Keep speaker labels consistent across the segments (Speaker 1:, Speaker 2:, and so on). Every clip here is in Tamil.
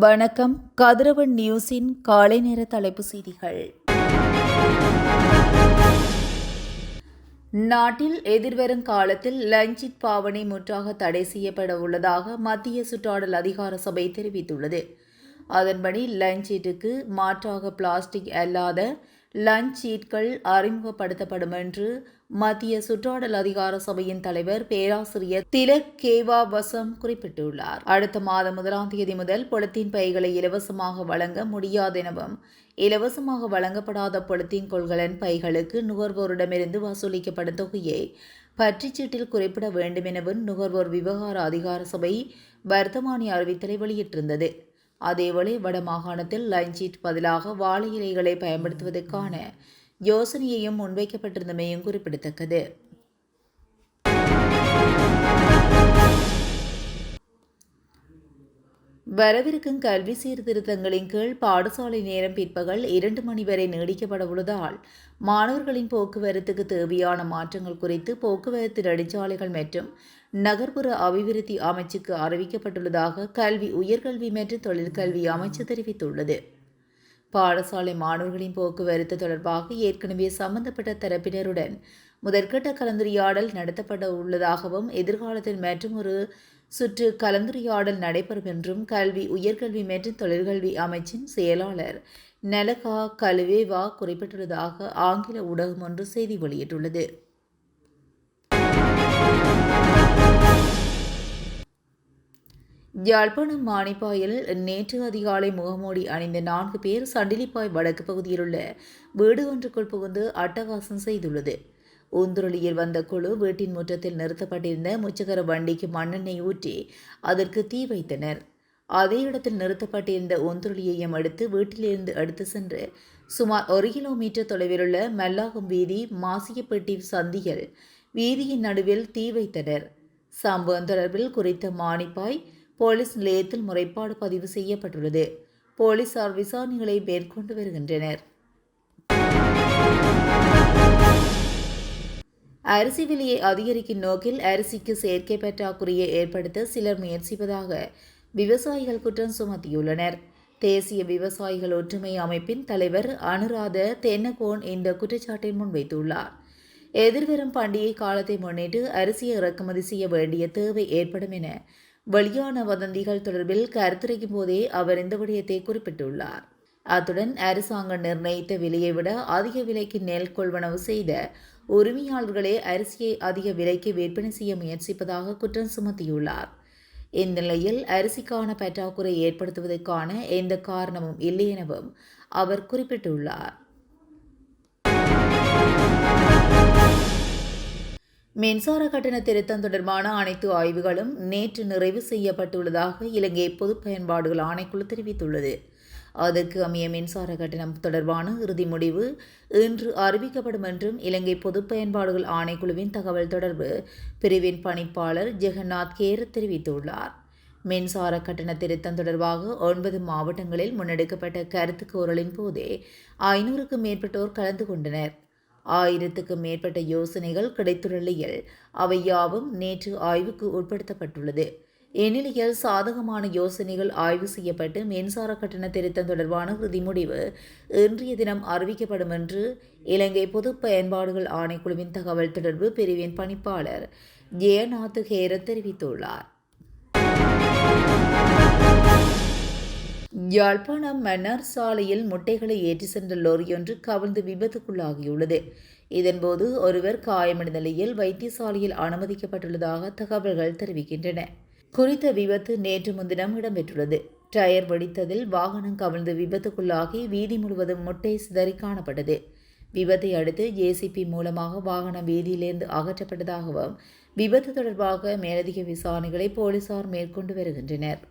Speaker 1: வணக்கம். கதிரவன் நியூஸின் காலை நேர தலைப்பு செய்திகள். நாட்டில் எதிர்வரும் காலத்தில் லஞ்சித் பாவனை முற்றாக தடை செய்யப்பட உள்ளதாக மத்திய சுற்றாடல் அதிகார சபை தெரிவித்துள்ளது. அதன்படி லஞ்சீட்டுக்கு மாற்றாக பிளாஸ்டிக் அல்லாத லஞ்ச் சீட்கள் அறிமுகப்படுத்தப்படும் என்று மத்திய சுற்றாடல் அதிகார சபையின் தலைவர் பேராசிரியர் திலக் கேவா வசம் குறிப்பிட்டுள்ளார். அடுத்த மாதம் 1ஆம் தேதி முதல் பொலித்தீன் பைகளை இலவசமாக வழங்க முடியாதெனவும் இலவசமாக வழங்கப்படாத பொலித்தீன் கொள்கலன் பைகளுக்கு நுகர்வோரிடமிருந்து வசூலிக்கப்படும் தொகையை பற்றிச்சீட்டில் குறிப்பிட வேண்டும் எனவும் நுகர்வோர் விவகார அதிகார சபை வர்த்தமானி அறிவித்தலை வெளியிட்டிருந்தது. அதேவேளை வடமாகாணத்தில் லஞ்சீட் பதிலாக வாழை இலைகளை பயன்படுத்துவதற்கான யோசனையையும் முன்வைக்கப்பட்டிருந்தமையும் குறிப்பிடத்தக்கது. வரவிருக்கும் கல்வி சீர்திருத்தங்களின் கீழ் பாடசாலை நேரம் பிற்பகல் 2 மணி வரை நீடிக்கப்பட உள்ளதால் மாணவர்களின் போக்குவரத்துக்கு தேவையான மாற்றங்கள் குறித்து போக்குவரத்து நெடுஞ்சாலைகள் மற்றும் நகர்ப்புற அபிவிருத்தி அமைச்சுக்கு அறிவிக்கப்பட்டுள்ளதாக கல்வி உயர்கல்வி மற்றும் தொழிற்கல்வி அமைச்சு தெரிவித்துள்ளது. பாடசாலை மாணவர்களின் போக்குவரத்து தொடர்பாக ஏற்கனவே சம்பந்தப்பட்ட தரப்பினருடன் முதற்கட்ட கலந்துரையாடல் நடத்தப்பட உள்ளதாகவும் எதிர்காலத்தில் மற்றொரு சுற்று கலந்துரையாடல் நடைபெறும் என்றும் கல்வி உயர்கல்வி மற்றும் தொழிற்கல்வி அமைச்சின் செயலாளர் நலகா கலுவேவா குறிப்பிட்டுள்ளதாக ஆங்கில ஊடகம் ஒன்று செய்தி வெளியிட்டுள்ளது. யாழ்ப்பாணம் மானிப்பாயில் நேற்று அதிகாலை முகமூடி அணிந்த 4 பேர் சண்டிலிப்பாய் வடக்கு பகுதியிலுள்ள வீடு ஒன்றுக்குள் புகுந்து அட்டகாசம் செய்துள்ளது. ஊந்துருளியில் வந்த குழு வீட்டின் முற்றத்தில் நிறுத்தப்பட்டிருந்த முச்சக்கர வண்டிக்கு மண்ணெண்ணெய் ஊற்றி அதற்கு தீ வைத்தனர். அதே இடத்தில் நிறுத்தப்பட்டிருந்த ஊந்துருளியையும் எடுத்து வீட்டிலிருந்து எடுத்து சென்று சுமார் 1 கிலோமீட்டர் தொலைவிலுள்ள மல்லாகம் வீதி மாசியப்பட்டி சந்தியில் வீதியின் நடுவில் தீ வைத்தனர். சம்பவம் தொடர்பில் குறித்த மானிப்பாய் போலீஸ் நிலையத்தில் முறைப்பாடு பதிவு செய்யப்பட்டுள்ளது. போலீசார் விசாரணைகளை மேற்கொண்டு வருகின்றனர். அரிசி விலையை அதிகரிக்கும் நோக்கில் அரிசிக்கு செயற்கை பற்றாக்குறையை ஏற்படுத்த சிலர் முயற்சிப்பதாக விவசாயிகள் குற்றம் சுமத்தியுள்ளனர். தேசிய விவசாயிகள் ஒற்றுமை அமைப்பின் தலைவர் அனுராத தென்னகோன் இந்த குற்றச்சாட்டை முன்வைத்துள்ளார். எதிர்வரும் பண்டிகை காலத்தை முன்னிட்டு அரிசியை இறக்குமதி செய்ய வேண்டிய தேவை ஏற்படும் என வெளியான வதந்திகள் தொடர்பில் கருத்துரைக்கும் போதே அவர் இந்த விடயத்தை குறிப்பிட்டுள்ளார். அத்துடன் அரசாங்கம் நிர்ணயித்த விலையை விட அதிக விலைக்கு நெல் கொள்வனவு செய்த உரிமையாளர்களே அரிசியை அதிக விலைக்கு விற்பனை செய்ய முயற்சிப்பதாக குற்றம் சுமத்தியுள்ளார். இந்நிலையில் அரிசிக்கான பற்றாக்குறை ஏற்படுத்துவதற்கான எந்த காரணமும் இல்லை எனவும் அவர் குறிப்பிட்டுள்ளார். மின்சார கட்டண திருத்தம் தொடர்பான அனைத்து ஆய்வுகளும் நேற்று நிறைவு செய்யப்பட்டுள்ளதாக இலங்கை பொது பயன்பாடுகள் ஆணைக்குழு தெரிவித்துள்ளது. அதற்கு அமைய மின்சார கட்டணம் தொடர்பான இறுதி முடிவு இன்று அறிவிக்கப்படும் என்றும் இலங்கை பொது பயன்பாடுகள் ஆணைக்குழுவின் தகவல் தொடர்பு பிரிவின் பணிப்பாளர் ஜெகநாத் கேர் தெரிவித்துள்ளார். மின்சார கட்டண திருத்தம் தொடர்பாக 9 மாவட்டங்களில் முன்னெடுக்கப்பட்ட கருத்து கோரலின் போதே 500க்கும் மேற்பட்டோர் கலந்து கொண்டனர். 1000க்கும் மேற்பட்ட யோசனைகள் கிடைத்துள்ள நிலையில் அவை யாவும் நேற்று ஆய்வுக்கு உட்படுத்தப்பட்டுள்ளது. இந்நிலையில் சாதகமான யோசனைகள் ஆய்வு செய்யப்பட்டு மின்சார கட்டண திருத்தம் தொடர்பான இறுதி முடிவு இன்றைய தினம் அறிவிக்கப்படும் என்று இலங்கை பொது பயன்பாடுகள் ஆணைக்குழுவின் தகவல் தொடர்பு பிரிவின் பணிப்பாளர் ஜெயநாத் ஹேர தெரிவித்துள்ளார். யாழ்ப்பாணம் மன்னார் சாலையில் முட்டைகளை ஏற்றி சென்ற லோரியொன்று கவிழ்ந்து விபத்துக்குள்ளாகியுள்ளது. இதன்போது ஒருவர் காயமடைந்த நிலையில் வைத்தியசாலையில் அனுமதிக்கப்பட்டுள்ளதாக தகவல்கள் தெரிவிக்கின்றன. குறித்த விபத்து நேற்று முன்தினம் இடம்பெற்றுள்ளது. டயர் வெடித்ததில் வாகனம் கவிழ்ந்து விபத்துக்குள்ளாகி வீதி முழுவதும் முட்டை சிதறி காணப்பட்டது. விபத்தை அடுத்து ஜேசிபி மூலமாக வாகனம் வீதியிலிருந்து அகற்றப்பட்டதாகவும் விபத்து தொடர்பாக மேலதிக விசாரணைகளை போலீசார் மேற்கொண்டு வருகின்றனர்.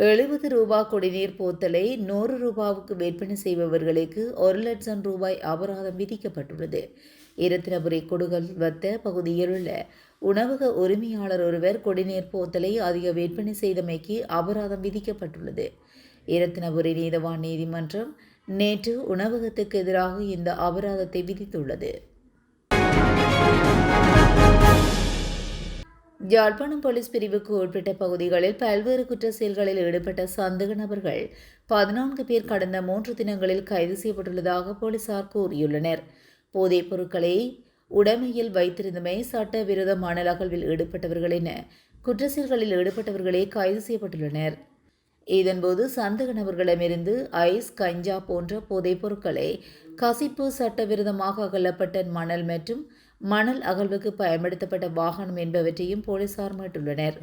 Speaker 1: 70 ரூபாய் குடிநீர் போத்தலை 100 ரூபாவுக்கு விற்பனை செய்பவர்களுக்கு 1 லட்சம் ரூபாய் அபராதம் விதிக்கப்பட்டுள்ளது. இரத்தினபுரி கொடுகல்வத்த பகுதியில் உள்ள உணவக உரிமையாளர் ஒருவர் குடிநீர் போத்தலை அதிக விற்பனை செய்தமைக்கு அபராதம் விதிக்கப்பட்டுள்ளது. இரத்தினபுரி நீதவான் நீதிமன்றம் நேற்று உணவகத்துக்கு எதிராக இந்த அபராதத்தை விதித்துள்ளது. யாழ்ப்பாணம் போலீஸ் பிரிவுக்கு உட்பட்ட பகுதிகளில் பல்வேறு குற்ற செயல்களில் ஈடுபட்ட சந்தேக நபர்கள் 14 பேர் கடந்த 3 தினங்களில் கைது செய்யப்பட்டுள்ளதாக போலீசார் கூறியுள்ளனர். போதைப் பொருட்களை உடைமையில் வைத்திருந்தமை, சட்டவிரோத மணல் அகழ்வில் ஈடுபட்டவர்கள் என குற்ற செயல்களில் ஈடுபட்டவர்களே கைது செய்யப்பட்டுள்ளனர். இதன்போது சந்தேக நபர்களிடமிருந்து ஐஸ், கஞ்சா போன்ற போதைப் பொருட்களை கசிப்பு, சட்டவிரோதமாக அகழப்பட்ட மணல் மற்றும் மணல் அகழ்வுக்கு பயன்படுத்தப்பட்ட வாகனம் என்பவற்றையும் போலீசார் மீட்டுள்ளனர்.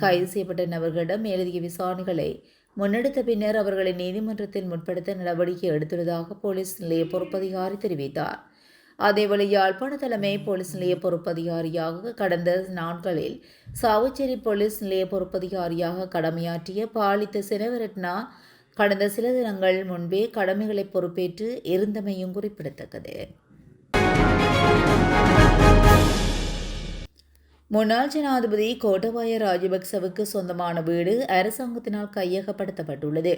Speaker 1: கைது செய்யப்பட்ட நபர்களிடம் மேலதிக விசாரணைகளை முன்னெடுத்த பின்னர் அவர்களை நீதிமன்றத்தில் முற்படுத்த நடவடிக்கை எடுத்துள்ளதாக போலீஸ் நிலைய பொறுப்பதிகாரி தெரிவித்தார். அதேவேளை யாழ்ப்பாண தலைமை போலீஸ் நிலைய பொறுப்பதிகாரியாக கடந்த நாட்களில் சாவச்சேரி போலீஸ் நிலைய பொறுப்பதிகாரியாக கடமையாற்றிய பாலித்த செனவரட்னா கடந்த சில தினங்கள் முன்பே கடமைகளை பொறுப்பேற்று இருந்தமையும் குறிப்பிடத்தக்கது. முன்னாள் ஜனாதிபதி கோட்டபாய ராஜபக்சவுக்கு சொந்தமான வீடு அரசாங்கத்தினால் கையகப்படுத்தப்பட்டுள்ளது.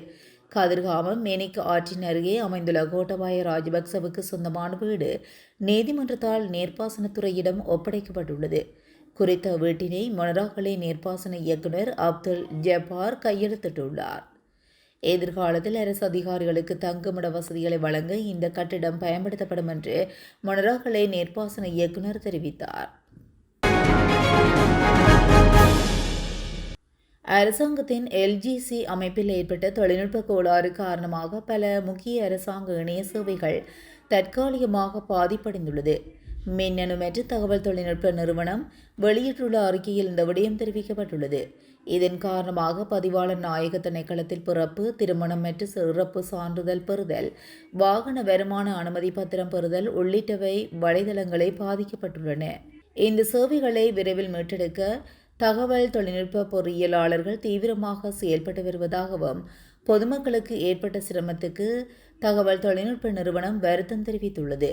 Speaker 1: கதிர்காமம் மேனிக்கு ஆற்றின் அருகே அமைந்துள்ள கோட்டபாய ராஜபக்சவுக்கு சொந்தமான வீடு நீதிமன்றத்தால் நீர்ப்பாசனத்துறையிடம் ஒப்படைக்கப்பட்டுள்ளது. குறித்த வீட்டினை மொனராகலை நீர்ப்பாசன இயக்குநர் அப்துல் ஜப்பார் கையெழுத்திட்டுள்ளார். எதிர்காலத்தில் அரசு அதிகாரிகளுக்கு தங்குமிட வசதிகளை வழங்க இந்த கட்டிடம் பயன்படுத்தப்படும் என்று மொனராகலை நீர்ப்பாசன இயக்குநர் தெரிவித்தார். அரசாங்கத்தின் எல்ஜிசி அமைப்பில் ஏற்பட்ட தொழில்நுட்ப கோளாறு காரணமாக பல முக்கிய அரசாங்க இணைய சேவைகள் தற்காலிகமாக பாதிப்படைந்துள்ளது. மின்னணு மற்றும் தகவல் தொழில்நுட்ப நிறுவனம் வெளியிட்டுள்ள அறிக்கையில் இந்த விடயம் தெரிவிக்கப்பட்டுள்ளது. இதன் காரணமாக பதிவாளர் நாயக திணைக்களத்தில் பிறப்பு, திருமணம் மற்றும் சிறப்பு சான்றிதழ் பெறுதல், வாகன வருமான அனுமதி பத்திரம் பெறுதல் உள்ளிட்டவை வலைதளங்களை பாதிக்கப்பட்டுள்ளன. இந்த சேவைகளை விரைவில் மீட்டெடுக்க தகவல் தொழில்நுட்ப பொறியியலாளர்கள் தீவிரமாக செயல்பட்டு வருவதாகவும் பொதுமக்களுக்கு ஏற்பட்ட சிரமத்துக்கு தகவல் தொழில்நுட்ப நிறுவனம் வருத்தம் தெரிவித்துள்ளது.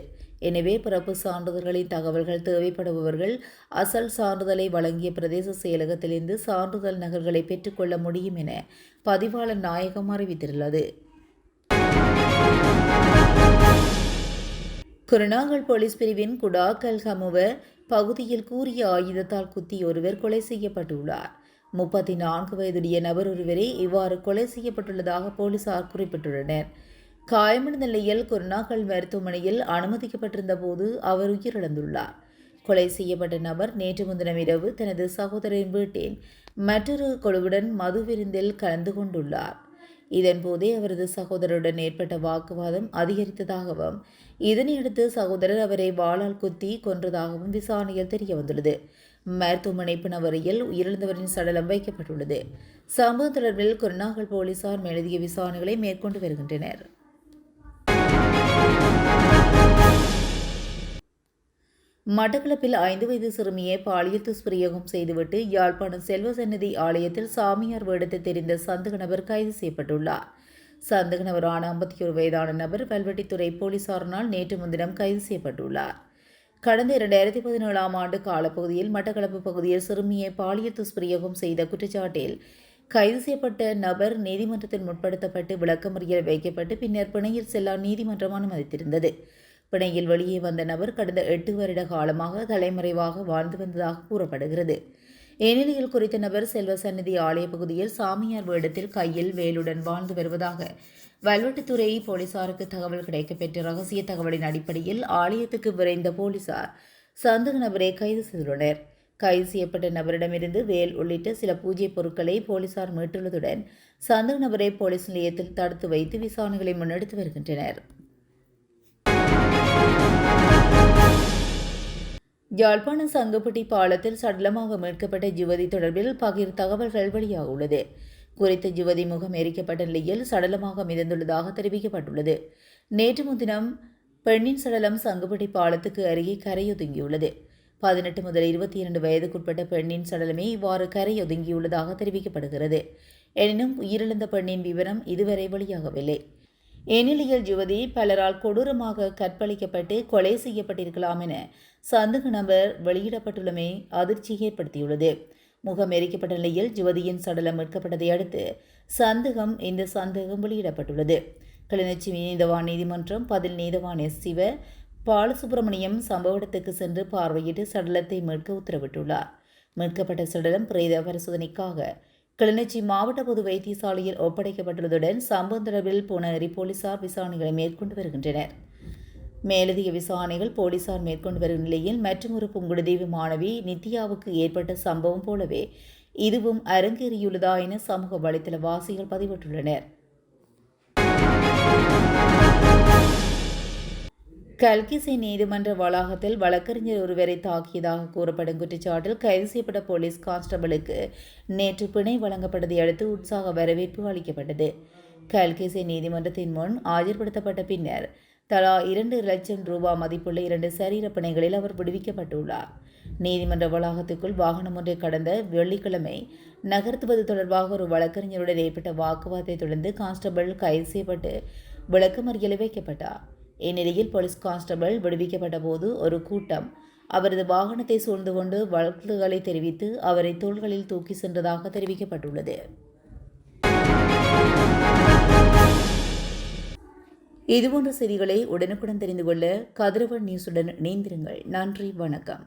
Speaker 1: எனவே பிறப்பு சான்றிதழ்களின் தகவல்கள் தேவைப்படுபவர்கள் அசல் சான்றிதழை வழங்கிய பிரதேச செயலகத்திலிருந்து சான்றிதழ் நகல்களை பெற்றுக்கொள்ள முடியும் என பதிவாளர் நாயகம் அறிவித்துள்ளது. குருநாகல் போலீஸ் பிரிவின் குடாக்கல் கமுவ பகுதியில் கூறிய ஆயுதத்தால் குத்தி ஒருவர் கொலை செய்யப்பட்டுள்ளார். 34 வயதுடைய நபர் ஒருவரே இவ்வாறு கொலை செய்யப்பட்டுள்ளதாக போலீசார் குறிப்பிட்டுள்ளனர். காயமடைந்த நிலையில் குருநாகல் மருத்துவமனையில் அனுமதிக்கப்பட்டிருந்த போது அவர் உயிரிழந்துள்ளார். கொலை செய்யப்பட்ட நபர் நேற்று முன்தினம் இரவு தனது சகோதரின் வீட்டின் மற்றொரு குழுவுடன் மது விருந்தில் கலந்து கொண்டுள்ளார். இதன்போதே அவரது சகோதரருடன் ஏற்பட்ட வாக்குவாதம் அதிகரித்ததாகவும் இதனையடுத்து சகோதரர் அவரை வாளால் குத்தி கொன்றதாகவும் விசாரணையில் தெரியவந்துள்ளது. மருத்துவமனை பிணவரையில் உயிரிழந்தவரின் சடலம் வைக்கப்பட்டுள்ளது. சம்பவம் தொடர்பில் குருநாகல் போலீசார் மேலதிக விசாரணைகளை மேற்கொண்டு வருகின்றனர். மட்டக்களப்பில் 5 வயது சிறுமியை பாலியல் துஷ்பிரயோகம் செய்துவிட்டு யாழ்ப்பாணம் செல்வசன்னதி ஆலயத்தில் சாமியார் வேடத்தில் தெரிந்த சந்தேக நபர் கைது செய்யப்பட்டுள்ளார். சந்தேக நபரான 51 வயதான நபர் வல்வெட்டித்துறை போலீசாரினால் நேற்று முன்தினம் கைது செய்யப்பட்டுள்ளார். கடந்த 2017ஆம் ஆண்டு காலப்பகுதியில் மட்டக்களப்பு பகுதியில் சிறுமியை பாலியல் துஷ்பிரயோகம் செய்த குற்றச்சாட்டில் கைது செய்யப்பட்ட நபர் நீதிமன்றத்தில் முற்படுத்தப்பட்டு விளக்கமறியல் வைக்கப்பட்டு பின்னர் பிணையில் செல்ல நீதிமன்றம் அனுமதித்திருந்தது. பிணையில் வெளியே வந்த நபர் கடந்த 8 வருட காலமாக தலைமறைவாக வாழ்ந்து வந்ததாக கூறப்படுகிறது. இந்நிலையில் குறித்த நபர் செல்வசன்னதி ஆலய பகுதியில் சாமியார் வேடத்தில் கையில் வேலுடன் வாழ்ந்து வருவதாக வல்வெட்டித்துறை போலீசாருக்கு தகவல் கிடைக்கப்பெற்ற ரகசிய தகவலின் அடிப்படையில் ஆலயத்துக்கு விரைந்த போலீசார் சந்தேக நபரை கைது செய்துள்ளனர். கைது செய்யப்பட்ட நபரிடமிருந்து வேல் உள்ளிட்ட சில பூஜை பொருட்களை போலீசார் மீட்டுள்ளதுடன் சந்தேக நபரை போலீஸ் நிலையத்தில் தடுத்து வைத்து விசாரணைகளை முன்னெடுத்து வருகின்றனர். யாழ்ப்பாணம் சங்கப்பட்டி பாலத்தில் சடலமாக மீட்கப்பட்ட யுவதி தொடர்பில் பகிர் தகவல்கள் வெளியாகியுள்ளது. குறித்த யுவதி முகம் எரிக்கப்பட்ட நிலையில் சடலமாக மிதந்துள்ளதாக தெரிவிக்கப்பட்டுள்ளது. நேற்று முன்தினம் பெண்ணின் சடலம் சங்கப்பட்டி பாலத்துக்கு அருகே கரையொதுங்கியுள்ளது. 18 முதல் 22 வயதுக்குட்பட்ட பெண்ணின் சடலமே இவ்வாறு கரையொதுங்கியுள்ளதாக தெரிவிக்கப்படுகிறது. எனினும் உயிரிழந்த பெண்ணின் விவரம் இதுவரை வெளியாகவில்லை. இந்நிலையில் யுவதி பலரால் கொடூரமாக கற்பழிக்கப்பட்டு கொலை செய்யப்பட்டிருக்கலாம் என சந்தேக நபர் வெளியிடப்பட்டுள்ளமை அதிர்ச்சியை ஏற்படுத்தியுள்ளது. முகம் எரிக்கப்பட்ட நிலையில் யுவதியின் சடலம் மீட்கப்பட்டதை அடுத்து இந்த சந்தேகம் வெளியிடப்பட்டுள்ளது. கிளிநொச்சி நீதவான் நீதிமன்றம் பதில் நீதவான் சிவ பாலசுப்பிரமணியம் சம்பவ இடத்துக்கு சென்று பார்வையிட்டு சடலத்தை மீட்க உத்தரவிட்டுள்ளார். மீட்கப்பட்ட சடலம் பிரேத பரிசோதனைக்காக கிளிநொச்சி மாவட்ட பொது வைத்தியசாலையில் ஒப்படைக்கப்பட்டுள்ளதுடன் சம்பவம் தொடர்பில் புனேரி போலீசார் விசாரணைகளை மேற்கொண்டு வருகின்றனர். மேலதிக விசாரணைகள் போலீசார் மேற்கொண்டு வரும் நிலையில் மற்றொரு புங்குடுதீவு மாணவி நித்யாவுக்கு ஏற்பட்ட சம்பவம் போலவே இதுவும் அரங்கேறியுள்ளதா என சமூக வலைதள வாசிகள் பதிவிட்டுள்ளனர். கல்கிசை நீதிமன்ற வளாகத்தில் வழக்கறிஞர் ஒருவரை தாக்கியதாக கூறப்படும் குற்றச்சாட்டில் கைது செய்யப்பட்ட போலீஸ் கான்ஸ்டபிளுக்கு நேற்று பிணை வழங்கப்பட்டதை அடுத்து உற்சாக வரவேற்பு அளிக்கப்பட்டது. கல்கிசை நீதிமன்றத்தின் முன் ஆஜர்படுத்தப்பட்ட பின்னர் தலா 2 லட்சம் ரூபாய் மதிப்புள்ள 2 சரீர பிணைகளில் அவர் விடுவிக்கப்பட்டுள்ளார். நீதிமன்ற வளாகத்துக்குள் வாகனம் ஒன்றை கடந்த வெள்ளிக்கிழமை நகர்த்துவது தொடர்பாக ஒரு வழக்கறிஞருடன் ஏற்பட்ட வாக்குவாதத்தை தொடர்ந்து கான்ஸ்டபிள் கைது செய்யப்பட்டு விளக்கமறியலில் வைக்கப்பட்டார். இந்நிலையில் போலீஸ் கான்ஸ்டபிள் விடுவிக்கப்பட்ட போது ஒரு கூட்டம் அவரது வாகனத்தை சூழ்ந்து கொண்டு வழக்குகளை தெரிவித்து அவரை தோள்களில் தூக்கி சென்றதாக தெரிவிக்கப்பட்டுள்ளது. இதுபோன்ற செய்திகளை உடனுக்குடன் தெரிந்து கொள்ள கதிரவன் நியூஸுடன் இணைந்திருங்கள். நன்றி, வணக்கம்.